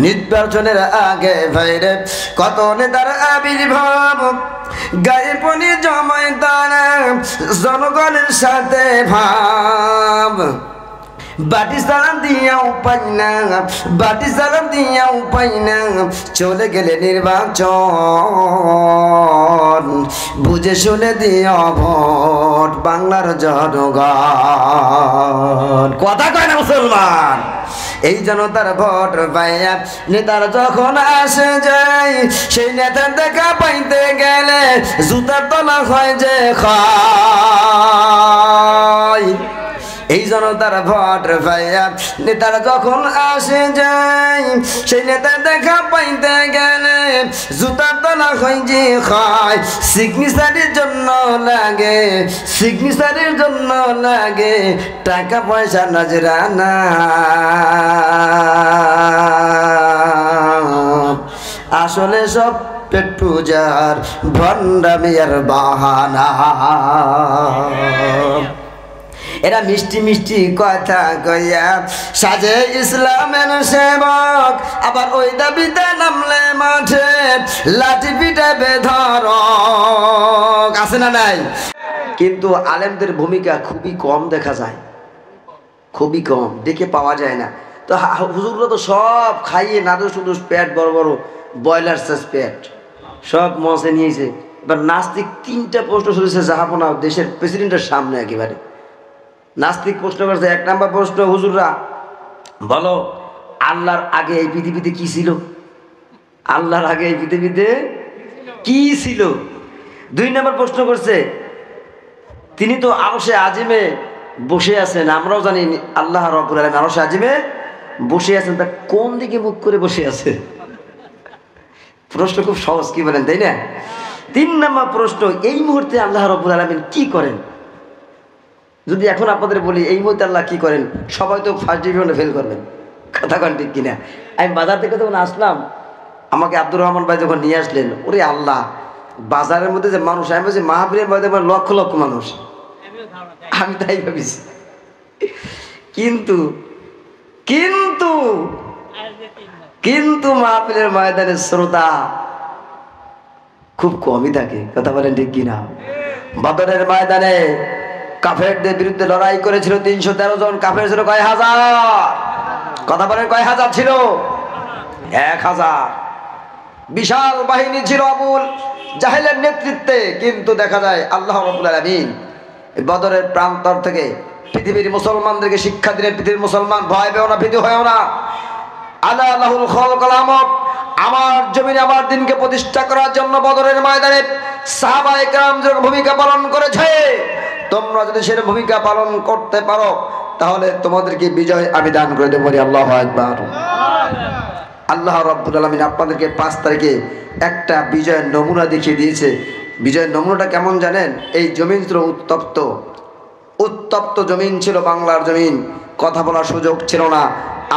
নির্বাচনের আগে ভাইরে কত নেতার আবির্ভাব, গায়ে পনি জমায় তারা জনগণের সাথে ভাব। বাটি সালাম দিয়াও পাই না, বাটি সালাম দিয়াও পাই না, চলে গেলে নির্বাচন, বুঝে শুনে দিও ভোট বাংলার জনগণ। কথা কয় না মুসলমান? এই জনতার ভোট পাইয়া নেতার যখন আসে যায়, সেই নেতার দেখা পাইতে গেলে জুতার তলা হয় যে খায়। এই জনতার ভোট পাইয়া নেতারা যখন আসে যায়, সেই নেতার দেখা পাইতে গেলে জুতার তলা হয় যে খায়। সিগনেচারের জন্য লাগে, সিগনেচারের জন্য লাগে টাকা পয়সা নজরানা। আসলে সব পেট পূজার ভণ্ডামিয়ার বাহানা। এরা মিষ্টি মিষ্টি কথা কইয়া সাজে ইসলামের সেবক, আবার ওই দাবিতে নামলে মাঠে লাঠি পিটাবে ধরক। আছে না নাই? কিন্তু আলেমদের ভূমিকা খুবই কম দেখা যায়, খুবই কম, দেখে পাওয়া যায় না। তো হুজুররা তো সব খাইয়ে নাদু শুধু পেট বড় বড় ব্রয়লার সাইজ পেট সব মশে নিয়েছে। এবার নাস্তিক 3টা প্রশ্ন শুনেছে জাহাপনা দেশের প্রেসিডেন্টের সামনে। একেবারে নাস্তিক প্রশ্ন করছে, 1 নম্বর প্রশ্ন, হুজুররা বলো আল্লাহর আগে এই পৃথিবীতে কি ছিল? আল্লাহর আগে এই পৃথিবীতে কি ছিল? 2 নম্বর প্রশ্ন করছে, তিনি তো আরশে আজিমে বসে আছেন, আমরাও জানি আল্লাহ রাব্বুল আলামিন আরশে আজিমে বসে আছেন, তা কোন দিকে মুখ করে বসে আছে? প্রশ্ন খুব সহজ, কি বলেন, তাই না? 3 নম্বর প্রশ্ন, এই মুহূর্তে আল্লাহ রাব্বুল আলামিন কি করেন? যদি এখন আপনাদের বলি এই মুহূর্তে আল্লাহ কি করেন, সবাই তো ফার্স্ট ডিভিশনে ফেল করবেন। কথা কন ঠিক কিনা? আমি বাজার থেকে যখন আসলাম, আমাকে আব্দুর রহমান ভাই যখন নিয়ে আসলেন, ওরে আল্লাহ, বাজারের মধ্যে যে মানুষ, আমি বলছি মাহফিলের মধ্যে লক্ষ লক্ষ মানুষ, আমি তাই ভাবিছি। কিন্তু কিন্তু কিন্তু মাহফিলের ময়দানের শ্রোতা খুব কমই থাকে। কথা বলেন ঠিক কিনা? বদরের ময়দানে কাফেরদের বিরুদ্ধে লড়াই করেছিল 313 জন, কাফের ছিল কয় হাজার? কথা বলেন কয় হাজার ছিল? 1000। বিশাল বাহিনী ছিল আবুল জাহেলের নেতৃত্বে। কিন্তু দেখা যায় আল্লাহ রাব্বুল আলামিন বদরের প্রান্তর থেকে পৃথিবীর মুসলমানদেরকে শিক্ষা দিলেন, পৃথিবীর মুসলমান ভয় পেও না, ভীতু হয়েও না। আলা লাহুল খালকুল আমর, আমার জমিনে আমার দিনকে প্রতিষ্ঠা করার জন্য বদরের ময়দানে সাহাবায়ে কেরাম যে ভূমিকা পালন করেছে, তোমরা যদি সে ভূমিকা পালন করতে পারো তাহলে তোমাদেরকে বিজয় আমি দান করে দেব। আল্লাহু আকবার। আল্লাহ রাব্বুল আলামিন আপনাদেরকে 5 তারিখে একটা বিজয়ের নমুনা দেখিয়ে দিয়েছে। বিজয়ের নমুনাটা কেমন জানেন? এই জমিন ছিল উত্তপ্ত, উত্তপ্ত জমিন ছিল বাংলার জমিন, কথা বলার সুযোগ ছিল না,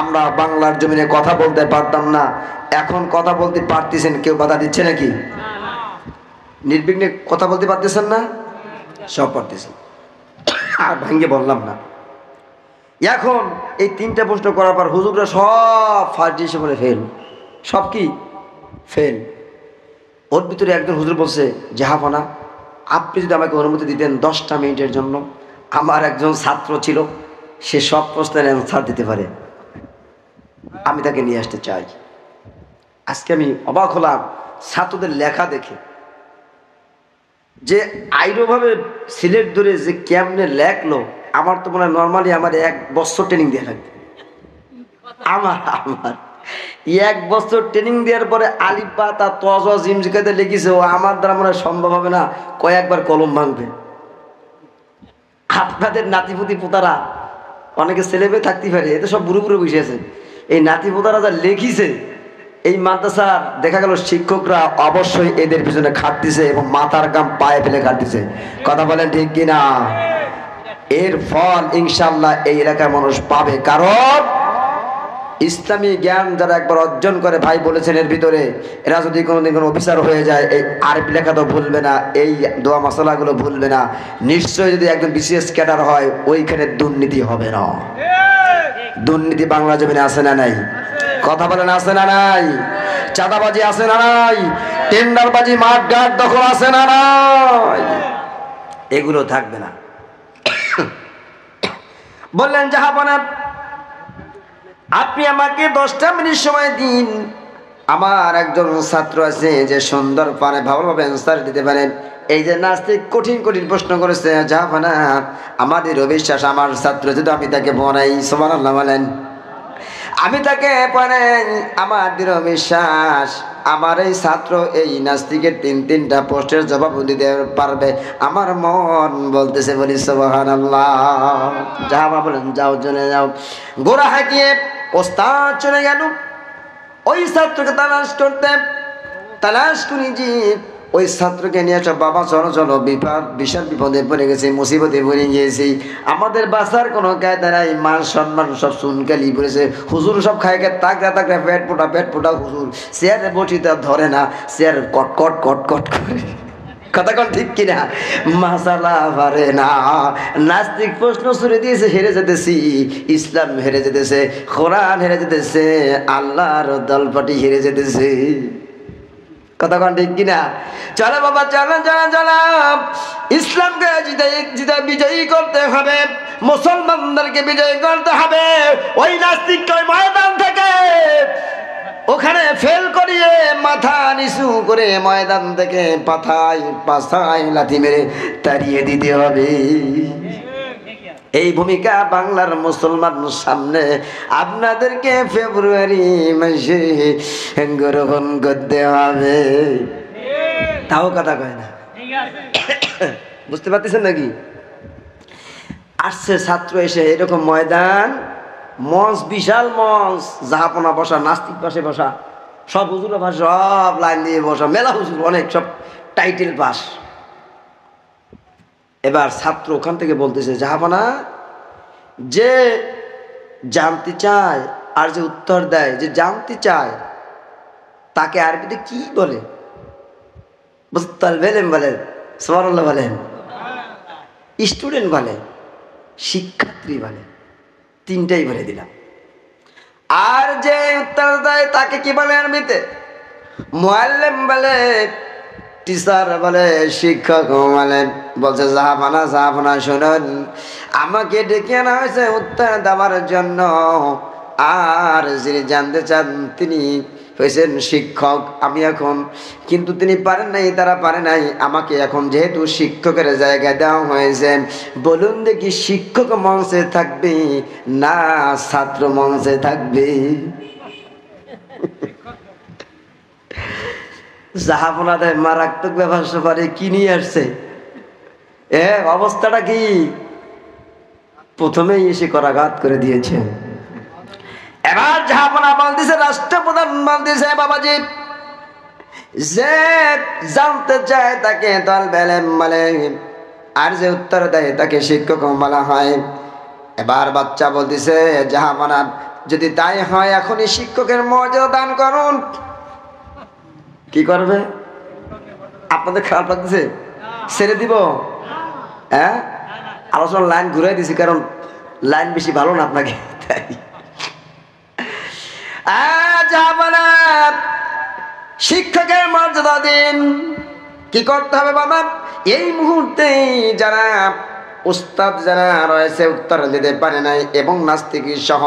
আমরা বাংলার জমিনে কথা বলতে পারতাম না। এখন কথা বলতে পারতেছেন, কেউ বাধা দিচ্ছে নাকি? নির্বিঘ্নে কথা বলতে পারতেছেন না? সব পারতেছেন, আর ভাঙ্গে বললাম না। এখন এই 3টা প্রশ্ন করার পর হুজুররা সব ফার্স্ট ডিভিশনে ফেল, সব কি ফেল। ওর ভিতরে একজন হুজুর বলছে, জাহাপনা আপনি যদি আমাকে অনুমতি দিতেন 10টা মিনিটের জন্য, আমার একজন ছাত্র ছিল, সে সব প্রশ্নের অ্যান্সার দিতে পারে, আমি তাকে নিয়ে আসতে চাই। আজকে আমি অবাক হলাম ছাত্রদের লেখা দেখে, যে আইরোভাবে সিলেট ধরে যে কেমনে লেখলো। আমার তো মনে হয় নর্মালি আমার 1 বছর ট্রেনিং দেওয়া লাগবে। আমার 1 বছর ট্রেনিং দেওয়ার পরে আলিফ বা তা তজ জিম জিকাতে লিখেছে, ও আমার দ্বারা মনে হয় সম্ভব হবে না, কয়েকবার কলম ভাঙবে। আপনাদের নাতিপুতি পোতারা অনেকে ছেলে মেয়ে থাকতে পারে, এতে সব বুড়ো বুড়ো বসে আছে। এই নাতি পোতারা যা লিখিছে, এই মাদ্রাসার দেখা গেল শিক্ষকরা অবশ্যই এদের পিছনে খাটতেছে এবং মাথার গাম পায়ে ফেলে খাটতেছে। কথা বলেন ঠিক কিনা? এর ফল ইনশাআল্লাহ এই এলাকার মানুষ পাবে, কারণ ইসলামী জ্ঞান যারা একবার অর্জন করে, ভাই বলেছেন এর ভিতরে এরা যদি কোনোদিন কোনো অফিসার হয়ে যায়, এই আরবি লেখা তো ভুলবে না, এই দোয়া মশলাগুলো ভুলবে না। নিশ্চয়ই যদি একজন বিশেষ ক্যাডার হয়, ওইখানে দুর্নীতি হবে না। দুর্নীতি বাংলা জমিনে আছে না নাই? কথা বলেন আছে না নাই? চাঁদাবাজি আছে না নাই? টেন্ডারবাজি, মাঠ ঘাট দখল আছে না নাই? এগুলো থাকবে না। বললেন জাহাপনা, আপনি আমাকে 10টা মিনিট সময় দিন। আমার একজন ছাত্র আছে যে সুন্দর পারে, ভালোভাবে অ্যান্সার দিতে পারেন। এই যে নাস্তিক কঠিন কঠিন প্রশ্ন করেছে, জাহাপনা আমাদের অবিশ্বাস আমার ছাত্র যদি আমি তাকে পড়াই, সুবহানাল্লাহ বলেন, আমি তাকে পড়াই, আমার দৃঢ় বিশ্বাস আমার এই ছাত্র এই নাস্তিকের 3টা প্রশ্নের জবাব দিতে পারবে। আমার মন বলতেছে, বলি সুবহানাল্লাহ। জাহাপনা বলেন, যাও চলে যাও। গোড়া হাঁকিয়ে ওস্তাদ চলে গেল ওই ছাত্রকে তালাশ করি যে ওই ছাত্রকে নিয়ে আসো। বাবা চলো চলো, বিশাল বিপদে পড়ে গেছে, মুসিবতে পড়ে গিয়েছি, আমাদের বাঁচার কোনো কায়দা নাই, মান সম্মান সব চুনকালি পড়েছে। হুজুর সব খায় তাকড়া তাকড়া পেট ফোটা হুজুর চেয়ারে বসিতে ধরে না, চেয়ার কট কট কট কট করে, কথা কন ঠিক কিনা? মাসালা পারে না। নাস্তিক প্রশ্ন ছুড়ে দিয়েছে, হেরে যেতেছি, ইসলাম হেরে যেতেছে, কোরআন হেরে যেতেছে, আল্লাহর দলপাটি হেরে যেতেছে, কথা কন ঠিক কিনা? চলো বাবা, চলো চলো চলো, ইসলামকে বিজয়ী করতে হবে, মুসলমানদেরকে বিজয়ী করতে হবে। ওই নাস্তিককে ওই ময়দান থেকে ওখানে ফেল করিয়ে মাথা নিচু করে ময়দান থেকে পাছায় লাথি মেরে তাড়িয়ে দিতে হবে। এই ভূমিকা বাংলার মুসলমান সামনে আপনাদেরকে ফেব্রুয়ারি মাসে গ্রহণ করতে হবে। তাও কথা কয় না, বুঝতে পারতেছেন নাকি? আসছে ছাত্র এসে এরকম ময়দান, মঞ্চ, বিশাল মঞ্চ, জাহাপনা বসা, নাস্তিক পাশে বসা, সব হুজুরের পাশে সব লাইন দিয়ে বসা, মেলা হুজুর, অনেক সব টাইটেল পাস। এবার ছাত্র ওখান থেকে বলতেছে, জাহাপনা যে জানতে চায় আর যে উত্তর দেয়, যে জানতে চায় তাকে আরবিতে কি বলে? মুস্তালবেলেন বলেন, সুবহানাল্লাহ বলেন, স্টুডেন্ট বলে, শিক্ষার্থী বলে, 3টাই বলে দিলাম। আর যে উত্তর দেয় তাকে কি বলে আরবিতে? মুআল্লিম বলে, টিচার বলে, শিক্ষক বলে। বলছে, জাহাপনা শুনুন, আমাকে ডেকে আনা হয়েছে উত্তর দেওয়ার জন্য, আর যিনি জানতে চান তিনি হয়েছেন শিক্ষক। আমি এখন, কিন্তু তিনি পারেন নাই, তারা পারে নাই, আমাকে এখন যেহেতু শিক্ষকের জায়গায় দেওয়া হয়েছে, বলুন দেখি শিক্ষক মঞ্চে থাকবে না ছাত্র মঞ্চে থাকবে? জাহাপনাদের মারাত্মক ব্যবসা করে কি নিয়ে আসছে, অবস্থাটা কি? প্রথমেই এসে করাঘাত করে দিয়েছে। এবার জাহাপনা বলতেছে, রাষ্ট্রপ্রধান বলতেছে, বাবাজি যে জানতে চায় তাকে তালবেলেম বলে, আর যে উত্তর দেয় তাকে শিক্ষক বলা হয়। এবার বাচ্চা বলতেছে, জাহাপনা যদি তাই হয় এখনই শিক্ষকের মর্যাদা দান করুন। কি করবে? আপনাদের খারাপ লাগতেছে? ছেড়ে দিব? হ্যাঁ, আলোচনার লাইন ঘুরাই দিছি, কারণ লাইন বেশি ভালো না আপনাকে, তাই। শিক্ষকের মর্যাদা দিন। কি করতে হবে বাবা? এই মুহূর্তে যারা উস্তাদ যারা রয়েছে উত্তর দিতে পারে নাই, এবং নাস্তিক সহ,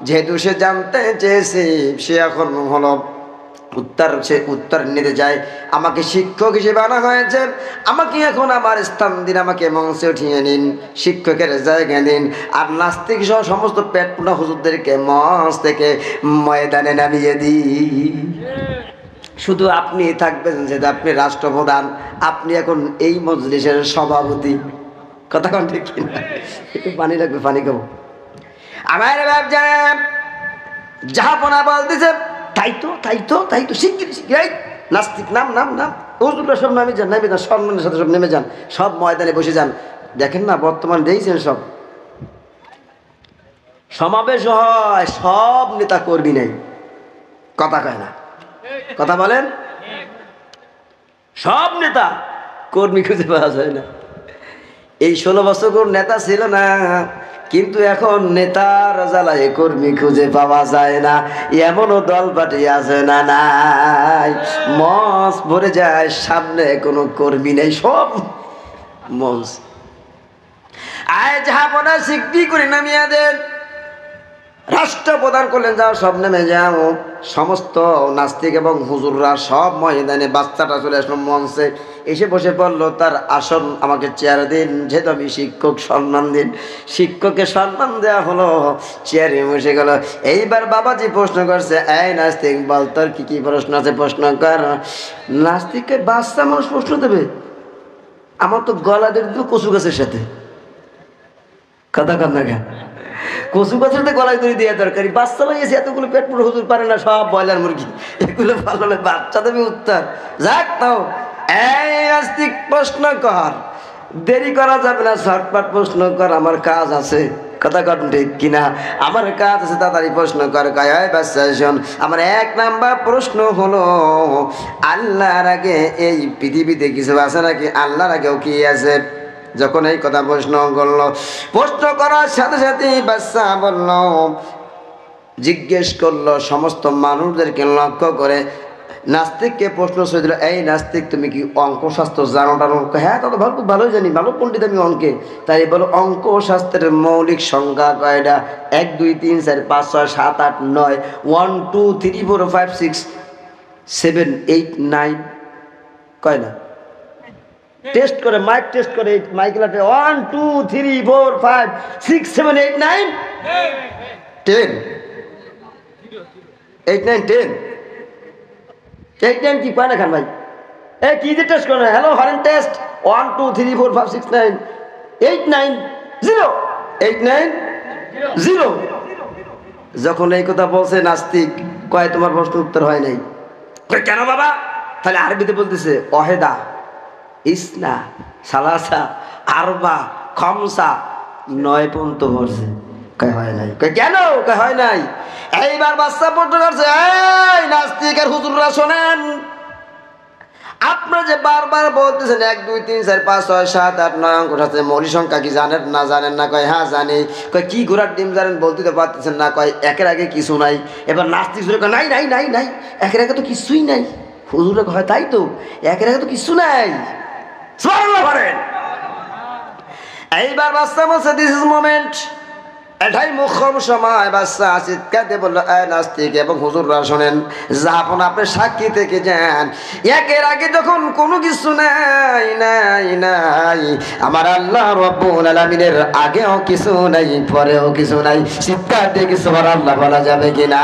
যেহেতু সে জানতে চেয়েছে, সে এখন হলো সে উত্তর নিতে যায়, আমাকে শিক্ষক হিসেবে আনা হয়েছে, আমাকে এখন আমার স্থান দিন, আমাকে মঞ্চে উঠিয়ে নিন, শিক্ষকের জায়গা দিন, আর নাস্তিক সহ সমস্ত পেট পোড়া হুজুরদেরকে মঞ্চ থেকে ময়দানে নামিয়ে দিন। শুধু আপনি থাকবেন, যেটা আপনি রাষ্ট্রপ্রধান, আপনি এখন এই মজলিসের সভাপতি, কথা কোন ঠিক কিনা? একটু পানি লাগবে, পানি খাবো। আমার ব্যবসা জাহাপনা বলতেছে, তাই তো শিগগির নাস্তিক নাম হুজুররা সব নামে যান, সম্মানের সাথে সব নেমে যান, সব ময়দানে বসে যান। দেখেন না বর্তমান দেখছেন সব সমাবেশ হয়, সব নেতা কর্মী নেই, কথা কয় না, কথা বলেন, সব নেতা কর্মী খুঁজে পাওয়া যায় না। এই 16 বছর কোন নেতা ছিল না, কিন্তু এখন নেতার জ্বালায় কর্মী খুঁজে পাওয়া যায় না, এমনও দল পার্টি আছে না নাই, মঞ্চ ভরে যায়, সামনে কোনো কর্মী নেই, সব মঞ্চ। আয় যাহা সিদ্ধি করে নামিয়ে দেন, রাষ্ট্র প্রদান করলেন, যাও সব নেমে যাও। সমস্ত নাস্তিক এবং হুজুররা সব ময়দানে, বাচ্চাটা চলে আসলো মঞ্চে, এসে বসে পড়লো, তার আসন আমাকে চেয়ার দিন, যেহেতু আমি শিক্ষক সম্মান দিন। শিক্ষককে সম্মান দেওয়া হলো, চেয়ারে বসে গেল। এইবার বাবাজি প্রশ্ন করছে, এই নাস্তিক বল তোর কি কি প্রশ্ন আছে, প্রশ্ন কর। নাস্তিককে বাচ্চা মানুষ প্রশ্ন দেবে? আমার তো গলা দিয়ে দিল কচু গাছের সাথে, কথা কর না কেন? কচু গাছের সাথে গলায় দড়ি দেওয়া দরকারি, বাচ্চা লাগিয়েছে এতগুলো পেট পুরো হুজুর পারে না, সব ব্রয়লার মুরগি, এগুলো ভালো না, বাচ্চা দেবে উত্তর। যাক তাও এই নাস্তিক প্রশ্ন কর, দেরি করা যাবে না, ঝটপট প্রশ্ন কর, আমার কাজ আছে, কথা কর ঠিক কিনা? আমার কাজ আছে, তাড়াতাড়ি প্রশ্ন কর। কয় বাচ্চা শোন, আমার 1 নাম্বার প্রশ্ন হলো, আল্লাহর আগে এই পৃথিবীতে কিছু আছে নাকি? আল্লাহর আগেও কি আছে? যখন এই কথা প্রশ্ন করলো, প্রশ্ন করার সাথে সাথে বাচ্চা বলল, জিজ্ঞেস করলো সমস্ত মানুষদেরকে লক্ষ্য করে, নাস্তিককে প্রশ্ন দিল, এই নাস্তিক তুমি কি অঙ্কশাস্ত্র জানো টানো? হ্যাঁ তা তো ভালো, খুব ভালোই জানি, ভালো পণ্ডিত আমি অঙ্কে। তাই বলো অঙ্কশাস্ত্রের মৌলিক সংখ্যা কয়টা? 1 2 3 4 5 6 7 8 9, 1 2 3 4 5 6 7 8 9, কয় না? টেস্ট করে, মাইক টেস্ট করে, মাইকেল 1 2 3 4 5 6 7 8 9 10, 8 9 10, 8 9 কি কয় না খান ভাই? এ কি যে টেস্ট করে? Hello Haren test, 1 2 3 4 5 6 9 8 9 0, 8 9 0। যখন এই কথা বলছে নাস্তিক, কয় তোমার প্রশ্ন উত্তর হয় নাই। কেন বাবা? তাহলে আরবিতে বলতেছে ওয়াহেদা, ইসনা, সালাসা, আরবা, খামসা, 9 পর্যন্ত পড়ছে, কয় হয় নাই। কয় কেন? কয় হয় নাই। এইবার বাচ্চা প্রশ্ন করছে, এই নাস্তিকের হুজুররা শোনেন, আপনারা যে বারবার বলতেছেন 1 2 3 4 5 6 7 8 9 অঙ্ক আছে, মৌলিক সংখ্যা কি জানেন না? জানেন না? কয় হ্যাঁ জানি। কয় কি ঘোড়ার ডিম জানেন? বলতে তো পারতেছেন না। কয় একের আগে কিছু নাই। এবার নাস্তিক শুরু কয় নাই নাই নাই নাই, একের আগে তো কিছুই নাই। হুজুরে কয় তাই তো, একের আগে তো কিছু নাই। সুবহানাল্লাহ বলেন। এইবার বাচ্চা বলছে, দিস ইজ মোমেন্ট, এটাই মুখ্যম সময়। বাচ্চা চিৎকারতে বললো, এই নাস্তিক এবং হুজুররা শোনেন, যাপন আপনি সাক্ষী থেকে যান, একের আগে যখন কোনো কিছু নাই নাই নাই, আমার আল্লাহ রাব্বুল আলামিনের আগেও কিছু নাই, পরেও কিছু নাই। চিৎকার দিয়ে কি সুবহানাল্লাহ বলা যাবে কিনা?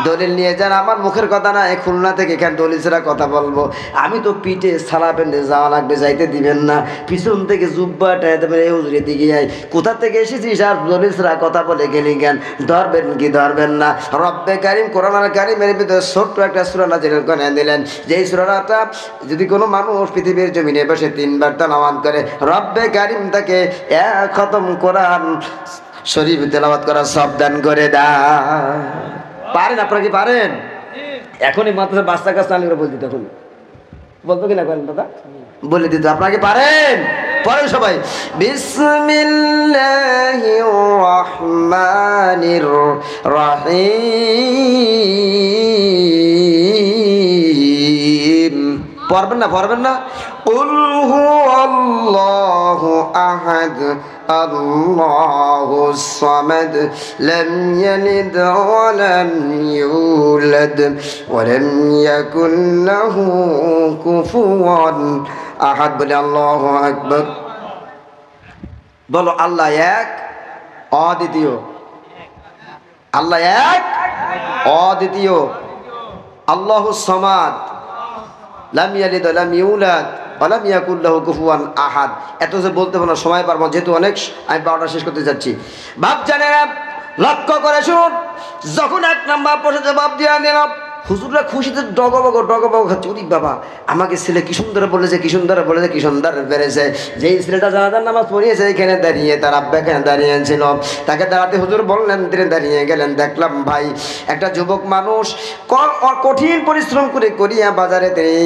দলিল নিয়ে যান, আমার মুখের কথা না, খুলনা থেকে এখানে দলিল ছাড়া কথা বলবো। আমি তো পিঠে সালা পেন্ডে যাওয়া লাগবে, যাইতে দিবেন না। পিছন থেকে জুব্বা টাইতে এই হুজুরে দিকে যাই, কোথা থেকে এসেছিস আর দলিল ছাড়া কথা বলে গেলি জ্ঞান, ধরবেন কি ধরবেন না? রব্বে কারিম কোরআন কারিমের ভিতরে ছোট্ট একটা সূরা নাযিল করে দিলেন, যেই সূরাটা যদি কোনো মানুষ পৃথিবীর জমিনে বসে 3 বার তেলাওয়াত করে, রব্বে কারিম তাকে 1 খতম কোরআন শরীফ তেলাওয়াত করা সব দান করে দেয়। পারেন? আপনারা কি পারেন? এখনই মাত্র বাচ্চা কাছে আনলে বলে দিত, এখন বলতো কিনা করেন দাদা, বলে দিত। আপনারা কি পারেন? পড়েন সবাই, বিসমিল্লাহির রহমানির রহিম। পড়বেন না? পড়বেন না? কুল হুয়াল্লাহু আহাদ আল্লাহুস সামাদ লাম ইয়ালিদ ওয়া লাম ইউলাদ ওয়া লাম ইয়াকুল লাহু কুফুয়ান আহাদ। বলে আল্লাহু আকবার। বলো আল্লাহ এক, অদ্বিতীয়। আল্লাহ এক, অদ্বিতীয়। আল্লাহুস সামাদ, লাম ইয়ালিদ ওয়া লাম ইউলাদ ওয়া লাম ইয়াকুল লাহু কুফুয়ান আহাদ। এত যে বলতে পারবো না, সময় পারবো, যেহেতু অনেক, আমি 12টা শেষ করতে যাচ্ছি। বাপ জানেরা লক্ষ্য করে শুনুন, যখন 1 নাম্বার প্রশ্নের জবাব দিয়ে দিলাম, হুজুররা খুশিতে ডগবগ খাচ্ছে। ওরে বাবা, আমাকে ছেলে কি সুন্দর বলেছে, কি সুন্দর বলেছে, কি সুন্দর বেড়েছে। যেই ছেলেটা জানাজার নামাজ পড়িয়েছে এখানে দাঁড়িয়ে, তার আব্বা এখানে দাঁড়িয়েছিল, তাকে দাঁড়াতে হুজুর বললেন, তিনি দাঁড়িয়ে গেলেন। দেখলাম ভাই একটা যুবক মানুষ কঠিন পরিশ্রম করে করিয়া বাজারে তিনি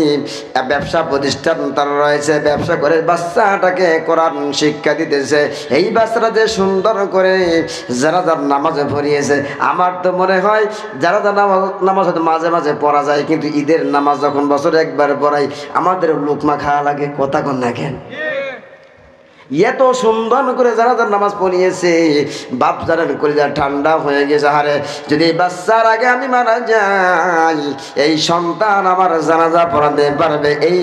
ব্যবসা প্রতিষ্ঠান তার রয়েছে, ব্যবসা করে বাচ্চাটাকে কোরআন শিক্ষা দিতেছে। এই বাচ্চাটা যে সুন্দর করে জানাজার নামাজে পড়িয়েছে, আমার তো মনে হয় জানাজার নামাজ হয়তো মাঝে মাঝে পড়া যায়, কিন্তু ঈদের নামাজ যখন বছরে একবার পড়াই আমাদের লোকমা খাওয়া লাগে। কথা কন না কেন? এত সুন্দর করে জানাজার নামাজ পড়িয়েছে, বাপ জানান কলিজা ঠান্ডা হয়ে গেছে। হারে যদি বাচ্চার আগে আমি মারা যাই, এই সন্তান আমার জানাজা পড়াতে পারবে, এই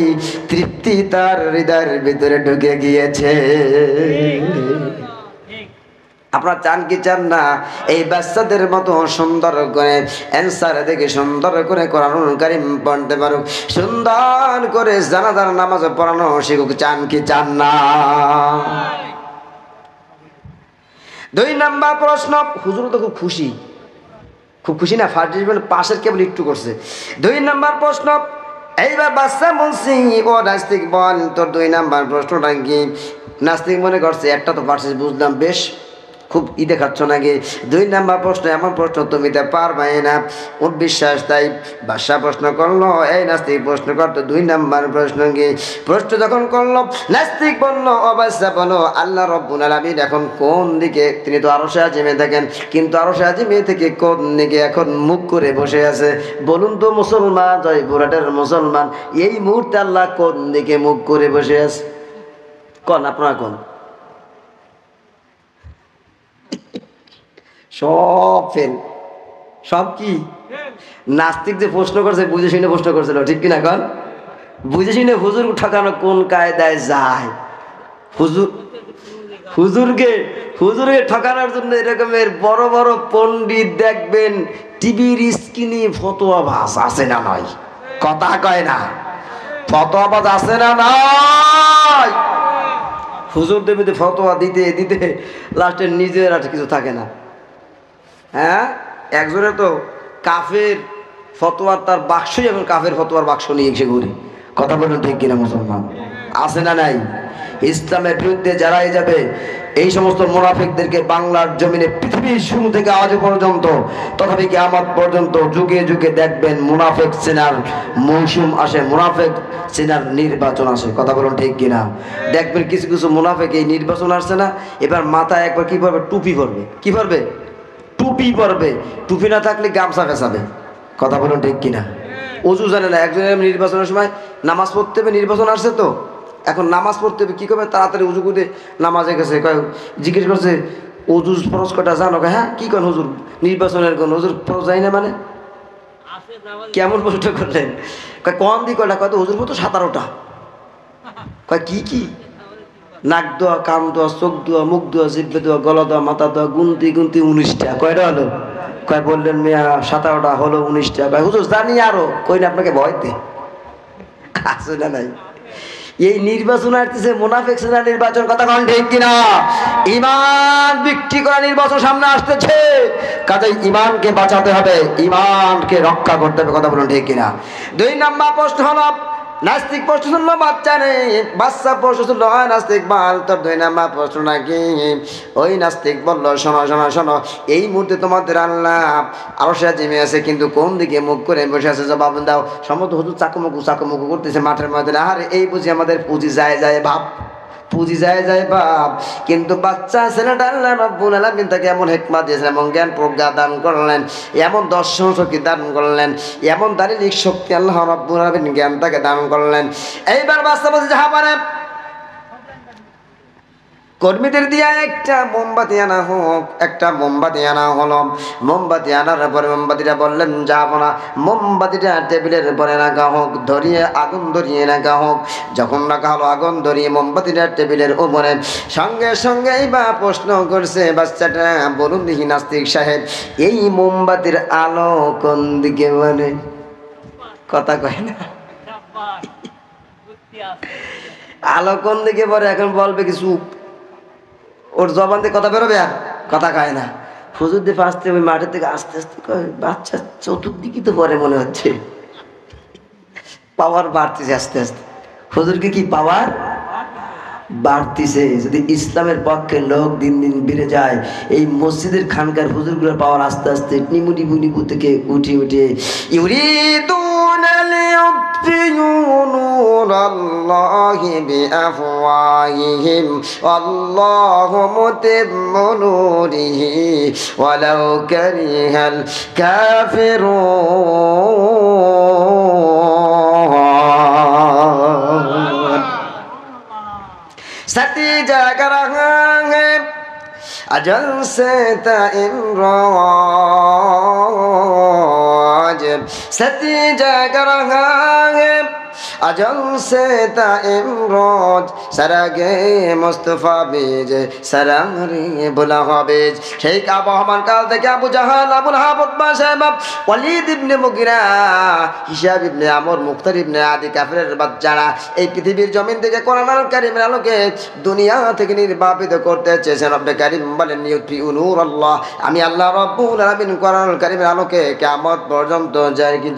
তৃপ্তি তার হৃদয়ের ভিতরে ঢুকে গিয়েছে। আপনারা চান কি চান না এই বাচ্চাদের মতো সুন্দর করে অ্যান্সার দেখে সুন্দর করে কোরআনুল কারীম পড়তে পারুক, সুন্দর করে জানাজার নামাজ পড়ানো শিখুক? চান কি চান না? 2 নাম্বার প্রশ্ন। হুজুর তো খুব খুশি, খুব খুশি না? ফার্স্ট ডিভিশন পাশের কেবল একটু করছে। 2 নাম্বার প্রশ্ন। এইবার বাচ্চা বলছি, ও নাস্তিক বল তোর 2 নাম্বার প্রশ্নটা কি? নাস্তিক মনে করছে একটা তো পারছিস, বুঝলাম, বেশ খুব দেখাচ্ছ নাকি। 2 নাম্বার প্রশ্ন এমন প্রশ্ন তুমি তো পারবে না, ওর বিশ্বাস তাই বাদশা প্রশ্ন করলো, এই নাস্তিক প্রশ্ন করতো 2 নাম্বার প্রশ্ন কি? প্রশ্ন যখন করলো নাস্তিক বললো, ও বাদশা বলো আল্লাহ রব্বুল আলামিন এখন কোন দিকে? তিনি তো আরশে আজিমে থাকেন, কিন্তু আরশে আজিমে থেকে কোন দিকে এখন মুখ করে বসে আছে? বলুন তো মুসলমান, জয়পুরহাটের মুসলমান, এই মুহূর্তে আল্লাহ কোন দিকে মুখ করে বসে আছে? কোন আপনারা কোন? সব ফেল, সব কি? নাস্তিক যে প্রশ্ন করছে বুঝে শুনে প্রশ্ন করছিল, ঠিক কিনা? এখন বুঝে শুনে হুজুর ঠকানো কোন কায়দায় যায়? হুজুরকে ঠকানোর জন্য এরকমের বড় বড় পণ্ডিত দেখবেন টিভির স্ক্রিনে ফতোয়া বাস আছে না নয়? কথা কয় না? ফতোয়া বাস আছে না নয়? হুজুর দেবীতে ফতোয়া দিতে দিতে লাস্টে নিজের আর কিছু থাকে না। হ্যাঁ, একজনের তো কাফের ফতোয়ার তার বাক্সই এখন কাফের ফতোয়ার বাক্স নিয়ে এসে ঘুরি। কথা বলুন ঠিক কিনা মুসলমান? আছে না নাই? ইসলামের বিরুদ্ধে যারাই যাবে এই সমস্ত মুনাফিকদেরকে বাংলার জমিনে পৃথিবীর শুরু থেকে আজ পর্যন্ত তথাপি কিয়ামত পর্যন্ত যুগে যুগে দেখবেন মুনাফিক চেনার মৌসুম আসে, মুনাফিক চেনার নির্বাচন আসে। কথা বলুন ঠিক কিনা? দেখবেন কিছু কিছু মুনাফিক এই নির্বাচন আসছে না, এবার মাথায় একবার কি পড়বে? টুপি পরবে। কি পরবে? টুপি পরবে। টুপি না থাকলে গামছা ফেসাবে। কথা বলুন ঠিক কিনা? অজু জানে না, একজনের নির্বাচনের সময় নামাজ পড়তে হবে, নির্বাচন আসছে তো এখন নামাজ পড়তে হবে, কী করবে? তাড়াতাড়ি উজু করে নামাজে গেছে, কয় জিজ্ঞেস করছে অজু ফরজ কটা জানো? হ্যাঁ, কী করেন হুজুর? নির্বাচনের কোন হুজুর ফরজ যায় না মানে? কেমন প্রশ্ন করলেন? কয় কম দি কয়টা? কয় তো হুজুর মতো 17টা। কয় কি কি? নাক দোয়া, কান দোয়া, চোখ দোয়া, মুখ দোয়া, জিব্বে দোয়া, গলা দোয়া, মাথা দোয়া, গুনতি 19টা। কয়টা হলো? কয় বললেন মিয়া 17টা হলো 19টা। কয় হুজুর জানি আরো। কই না আপনাকে ভয় দে আছে না নাই? এই নির্বাচন আসতেছে মুনাফিক সেনা নির্বাচন। কথা কোন ঠিক কিনা? ইমান বিক্রি করা নির্বাচন সামনে আসতেছে, কাজেই ইমানকে বাঁচাতে হবে, ইমানকে রক্ষা করতে হবে। কথা বলুন ঠিক কিনা? 2 নাম্বার প্রশ্ন হলো নাস্তিক প্রশ্ন শুনলো বাচ্চা নেই, বাচ্চা প্রশ্ন শুনলো নাস্তিক বল তোর 2 নাম্বার প্রশ্ন নাকি? ওই নাস্তিক বললো শোনো শোনো শোনো, এই মুহূর্তে তোমাদের আল্লাহ আরশে আজিমে আছে, কিন্তু কোন দিকে মুখ করে বসে আছে? জবাব দাও। সম্মত হুজুর চাকুমুকু করতেছে মাঠের মধ্যে। আরে এই বুঝি আমাদের পুঁজি যায় যায় ভাব, পুঁজি যায় যায় বাপ। কিন্তু বাচ্চা ছেলেটা আল্লাহ রাব্বুল আলামিন তাকে এমন হিকমত দিয়েছেন, এমন জ্ঞান প্রজ্ঞা দান করলেন, এমন দর্শন শক্তি দান করলেন, এমন দারিদ্রিক শক্তি আল্লাহ রাব্বুল আলামিন জ্ঞান তাকে দান করলেন। এইবার বাচ্চা বলছে যাহা পারে কর্মীদের দিয়া একটা মোমবাতি আনা হোক। একটা মোমবাতি আনা হলো। মোমবাতি আনার পরে মোমবাতিটা বললেন যাব না, মোমবাতিটা টেবিলের পরে রাখা হোক, ধরিয়ে আগুন ধরিয়ে রাখা হোক। যখন রাখা হলো আগুন ধরিয়ে মোমবাতিটা টেবিলের উপরে, সঙ্গে সঙ্গেই বা প্রশ্ন করছে বাচ্চাটা, বলুন দেখি নাস্তিক সাহেব, এই মোমবাতির আলো কোন দিকে মানে? কথা কয় না, আলো কোন দিকে পরে? এখন বলবে কিছু, ওর জবান দিয়ে কথা বেরোবে, আর কথা খায় না। হুজুর দিয়ে আসতে ওই মাঠের থেকে আস্তে আস্তে কয় বাচ্চা চতুর্দিকে তো পরে মনে হচ্ছে। পাওয়ার বাড়তেছে আস্তে আস্তে। হুজুরকে কি পাওয়ার বাড়তিছে। যদি ইসলামের পক্ষে লোক দিন দিন বেড়ে যায়, এই মসজিদের খানকার হুজুরগুলোর পাওয়ার আস্তে আস্তে নিমু নিবু নিবু থেকে উঠে উঠে ইউরিদুনা লিয়ুতফিউ নূরাল্লাহি বিআফওয়াহিহিম ওয়াল্লাহু মুতিম্মু নূরিহি ওয়ালাউ কারিহাল কাফিরুন। सती जाग रहा है अजल से इमराज, सती जाग रहा है अजल से इमराज, सरागे मुस्तफा बीज सरारे बुला बीज। शेख আবহমান কাল থেকে আবু জাহাল, আবুল হাব, উতবা সাহেব, ওয়ালিদ ইবনে মুগিরা, হিশাম ইবনে আমর, মুখতার ইবনে আদি কাফিরের বাচ্চারা এই পৃথিবীর জমিন থেকে কোরআনুল কারীমের আলোকে দুনিয়া থেকে নির্বাপিত করতে চেয়েছেন। রব্বে কারীম বলেন ইউতফিউ নূরাল্লাহ, আমি আল্লাহ রব্বুল আলামিন কোরআনুল কারীমের আলোকে কিয়ামত পর্যন্ত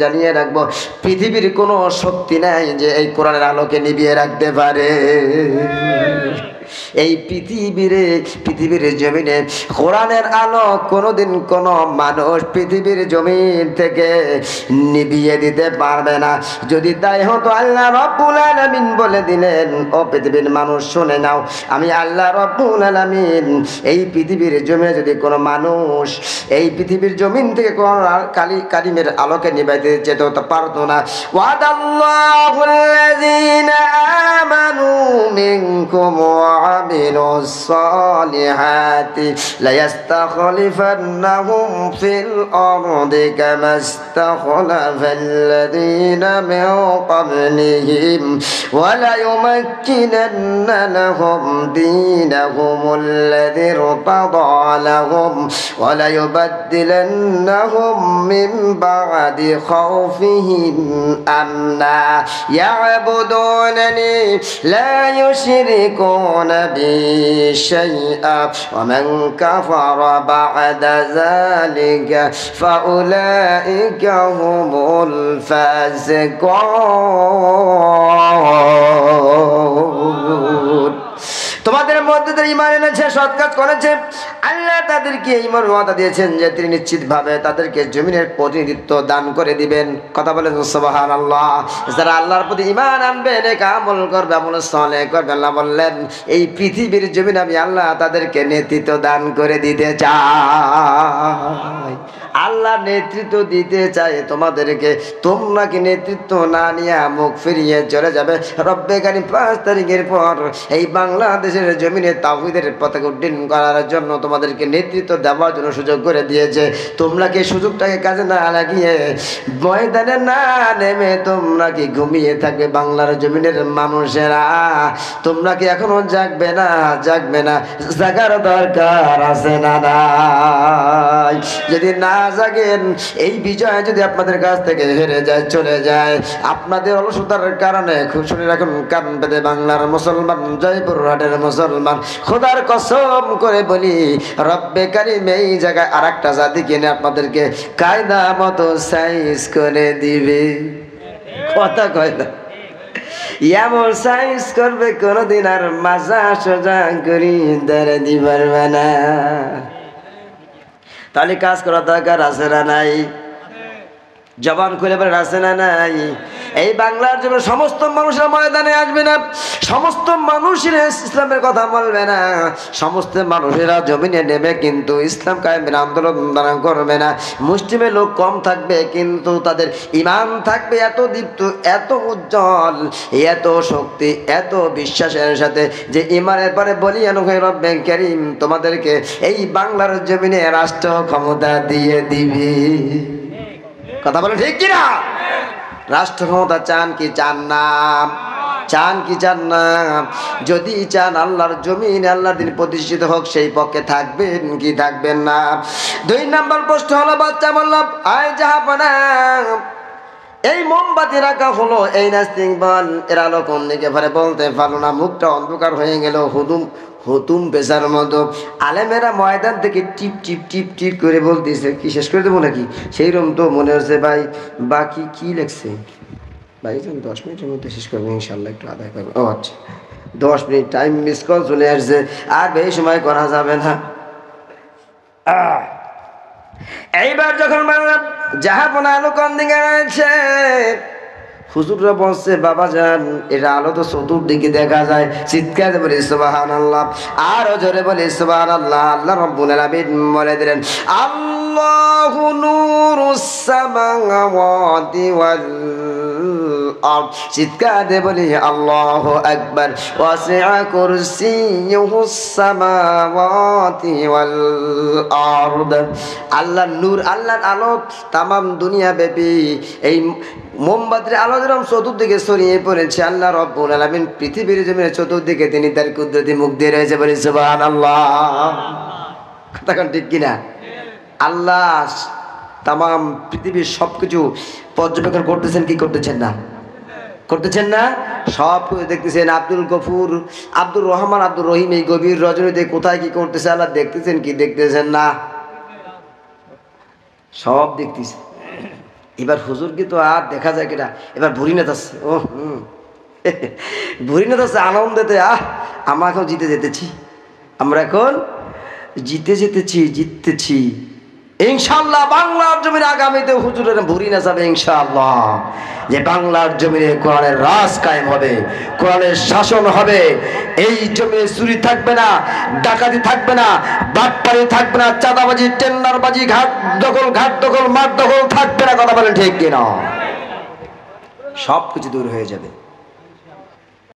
জ্বালিয়ে রাখবো। পৃথিবীর কোনো শক্তি নাই যে এই কোরআনের আলোকে নিভিয়ে রাখতে পারে। এই পৃথিবীর জমিনে কোরআনের আলো কোনোদিন কোনো মানুষ পৃথিবীর জমিন থেকে নিভিয়ে দিতে পারবে না। যদি তাই হতো আল্লাহ রব্বুল আলামিন বলে দিলেন, ও পৃথিবীর মানুষ শুনে নাও, আমি আল্লাহ রব্বুল আলামিন এই পৃথিবীর জমিনে যদি কোনো মানুষ এই পৃথিবীর জমিন থেকে কোনো কালিমের আলোকে নিভাইতে যেতে তো পারতো না। ওয়াদাল্লাহুল্লাযীনা আমানু মিনকুম وعملوا الصالحات ليستخلفنهم في الأرض كما استخلف الذين من قبلهم وليمكنن لهم دينهم الذي ارتضى لهم وليبدلنهم من بعد خوفهم أمنا يعبدونني لا يشركون بي شيئا ومن كفر بعد ذلك فأولئك هم الفاسقون। তোমাদের মধ্যে যারা ঈমান এনেছে, সৎ কাজ করেছে, আল্লাহ তাদেরকে এই মর্যাদা দিয়েছেন যে তিনি নিশ্চিতভাবে তাদেরকে জমিনের প্রতিনিধিত্ব দান করে দিবেন। কথা বলেন সুবহানাল্লাহ। যারা আল্লাহর প্রতি ঈমান আনবে, নেক আমল করবে, আমল সালেহ করবে, আল্লাহ বললেন এই পৃথিবীর জমিনে আমি আল্লাহ তাদেরকে নেতৃত্ব দান করে দিতে চাই। আল্লাহ নেতৃত্ব দিতে চায় তোমাদেরকে। তোমরা কি নেতৃত্ব না নিয়ে মুখ ফিরিয়ে চলে যাবে? রব্বে কারীম 5 তারিখের পর এই বাংলাদেশের জমিনে তাওহীদের পতাকা উড্ডীন করার জন্য তোমাদেরকে নেতৃত্ব দেওয়ার জন্য সুযোগ করে দিয়েছে। তোমরা কি সুযোগটাকে কাজে না লাগিয়ে ময়দানে না নেমে তোমরা কি ঘুমিয়ে থাকবে? বাংলার জমিনের মানুষেরা তোমরা কি এখনো জাগবে না? জাগার দরকার আছে না নাই? যদি না জাগেন, এই বিজয় যদি আপনাদের কাছ থেকে হেরে যায়, চলে যায়, আপনাদের অলসতার কারণে, খুব শুনে রাখুন কান পেতে বাংলার মুসলমান, জয়পুরহাটের মুসলমান, খোদার কসম করে বলি রব্বে কারীম এই জায়গায় আর একটা জাতি কিনে আপনাদেরকে কায়দা মতো সাইজ করে দিবে। কথা কয় না, এমন সাইজ করবে কোনদিন আর মাজা সোজা করি ধরে দিবার না। তাহলে কাজ করা দরকার আছে না নাই? জবান খুলে বলে আছে না নাই? এই বাংলার জন্য সমস্ত মানুষেরা ময়দানে আসবে না, সমস্ত মানুষেরা ইসলামের কথা বলবে না, সমস্ত মানুষেরা জমিনে নেবে কিন্তু ইসলাম কায়েমের আন্দোলন দ্বারা করবে না। মুসলিমের লোক কম থাকবে কিন্তু তাদের ঈমান থাকবে এত দীপ্ত, এত উজ্জ্বল, এত শক্তি, এত বিশ্বাসের সাথে যে ঈমানের পরে বলিয়ান হয়ে রব্বে কারীম তোমাদেরকে এই বাংলার জমিনে রাষ্ট্র ক্ষমতা দিয়ে দিবে। কথা বলে ঠিক কিনা? রাষ্ট্র ক্ষমতা চান কি চান না? চান কি চান না? যদি চান আল্লাহর জমিন, আল্লাহর দিন প্রতিষ্ঠিত হোক, সেই পক্ষে থাকবেন কি থাকবেন না? 2 নম্বর প্রশ্ন হলো, বাচ্চা বলল আয় জাহাপনা, এই মোমবাতি রাখা হলো, এই নাস্তিক বল এর আলো কোন দিকে ভরে বলতে পারলো না, মুখটা অন্ধকার হয়ে গেল হুতুম পেশার মতো। আলেমেরা ময়দান থেকে টিপ টিপ টিপ টিপ করে বলতেছে, কি শেষ করে দেবো নাকি? সেই রকম তো মনে হচ্ছে ভাই, বাকি কি লেখছে ভাই 10 মিনিটের মধ্যে শেষ করবো ইনশাল্লাহ, একটু আদায় করবো। ও আচ্ছা, 10 মিনিট টাইম মিস কল চলে আসছে, আর বেশি সময় করা যাবে না। এইবার যখন জাহাপনা আলো কোন দিকে রয়েছে, হুজুররা বলছে বাবা যান এটা আলো তো চতুর্দিকে দেখা যায়, চিৎকার বলে সুবহানাল্লাহ, আরো জোরে বলে সুবহানাল্লাহ। আল্লাহ রাব্বুল আলামিন বলে দিলেন আল্লাহু নূরুস সামাওয়াতি ওয়াল আরদ, চিৎকার দিয়ে বলি আল্লাহু আকবার। ওয়াসিআ কুরসিয়ুহুস সামাওয়াতি ওয়াল আরদ, আল্লাহর নূর, আল্লাহর আলো তামাম দুনিয়া ব্যাপী এই মোমবাতির আলো যেরকম চতুর্দিকে ছড়িয়ে পড়েছে, আল্লাহ রাব্বুল আলামিন পৃথিবীর জমিনের চতুর্দিকে তিনি তার কুদরতি মুখ দিয়ে রয়েছে, বলি সুবহানাল্লাহ। কথা ঠিক কিনা? আল্লাহ তামাম পৃথিবীর সবকিছু পর্যবেক্ষণ করতেছেন কি করতেছেন না? করতেছেন না? সব কিছু দেখতেছেন। আব্দুল গফুর, আব্দুর রহমান, আব্দুর রহিম এই গভীর রজনীতে কোথায় কি করতেছে আল্লাহ দেখতেছেন কি দেখতেছেন না? সব দেখতেছে। এবার হুজুরকে তো আর দেখা যায় কিনা, এবার ভুরি নেতাচ্ছে, ও ভুরি নেতাচ্ছে আনন্দেতে, আমরা এখন জিতে যেতেছি, আমরা এখন জিততেছি ইনশাআল্লাহ। বাংলার জমিনে আগামীতে হুজুরের ভুরি না যাবে ইনশাআল্লাহ, যে বাংলার জমিনে কোরআনের রাজ কায়েম হবে, কোরআনের শাসন হবে। এই জমিনে চুরি থাকবে না, ডাকাতি থাকবে না, বাটপারি থাকবে না, চাঁদাবাজি, টেন্ডারবাজি, ঘাট দখল, মাঠ দখল থাকবে না। কথা বলেন ঠিক কিনা? সব কিছু দূর হয়ে যাবে।